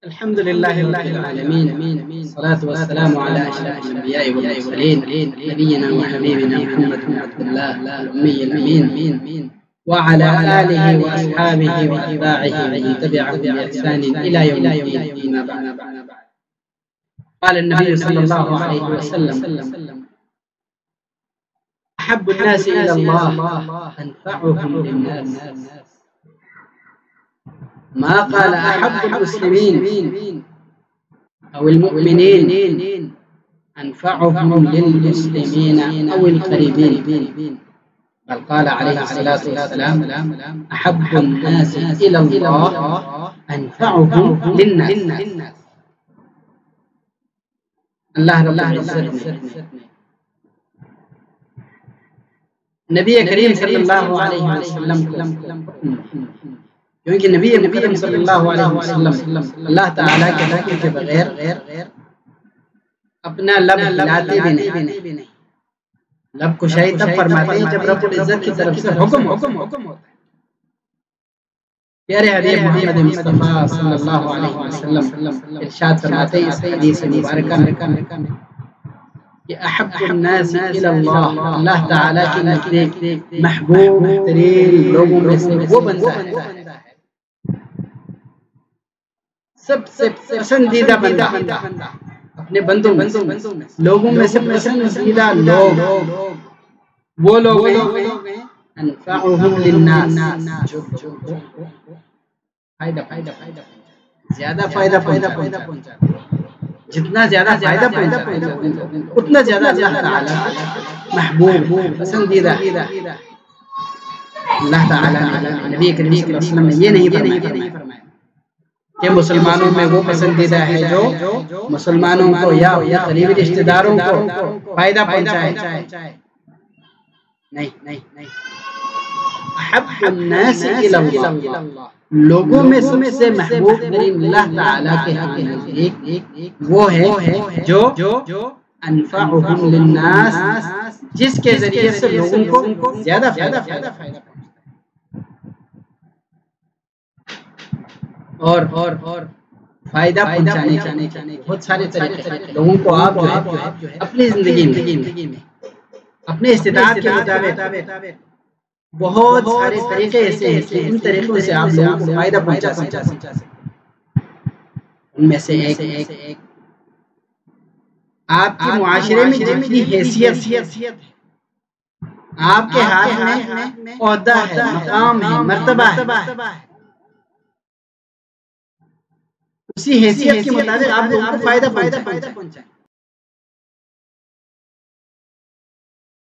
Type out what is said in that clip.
الحمد لله رب العالمين، الصلاة والسلام على أشرف الأنبياء والمرسلين، نبينا وحبيبنا محمد بن عبد الله الأمي الأمين، وعلى آله وأصحابه وأتباعه ومن تبعهم بإحسان إلى يوم الدين. أما بعد، قال النبي صلى الله عليه وسلم: أحب الناس إلى الله أنفعهم للناس. ما قال أحب المسلمين أو المؤمنين أنفعهم للمسلمين أو القريبين، بل قال عليه الصلاة والسلام: أحب الناس إلى الله أنفعهم للناس. اللہ رب العزت نے نبی کریم صلی اللہ علیہ وسلم کو، کیونکہ نبی کریم صلی اللہ علیہ وسلم اللہ تعالیٰ کے حکم کے بغیر اپنا لب ہلاتے بھی نہیں. لب کشائی تب فرماتے ہیں جب رب العزت کی طرف سے حکم ہوتا ہے. پیارے حبیب محمد مصطفیٰ صلی اللہ علیہ وسلم ارشاد فرماتے ہیں اس حدیث مبارکہ میں کہ احب الناس الی اللہ، اللہ تعالیٰ کے نزدیک محبوب ترین لوگوں میں سے وہ بندہ ہے، سب سے پسندیدہ بندہ اپنے بندوں میں، لوگوں میں سے پسندیدہ لوگ وہ لوگ ہیں انفعهم للناس، جو زیادہ فائدہ پہنچاتے ہیں. جتنا زیادہ فائدہ پہنچاتے ہیں اتنا زیادہ اللہ تعالیٰ محبوب پسندیدہ. اللہ تعالیٰ نبی کریم صلی اللہ علیہ وسلم نے یہ نہیں فرمایا کہ مسلمانوں میں وہ پسندیدہ ہے جو مسلمانوں کو یا قریبی رشتہ داروں کو فائدہ پہنچائے. نہیں، احب الناس الی اللہ، لوگوں میں سب سے محبوب ترین اللہ تعالیٰ کے نزدیک وہ ہے جو انفعهم للناس، جس کے ذریعے سے لوگوں کو زیادہ فائدہ پہنچتا ہے. اور فائدہ پہنچانے کے بہت سارے طریقے ہیں. لوگوں کو آپ جو ہے اپنی زندگی میں اپنے استطاعت کے مطابق بہت سارے طریقے ایسے ہیں کہ ان طریقوں سے آپ لوگوں کو فائدہ پہنچا سکتے. ان میں سے ایک آپ کے معاشرے میں جتنی حیثیت ہے، آپ کے ہاتھ میں عہدہ ہے، مقام ہے، مرتبہ ہے، اسی حیثیت کے مطابق آپ لوگوں کو فائدہ پہنچائیں.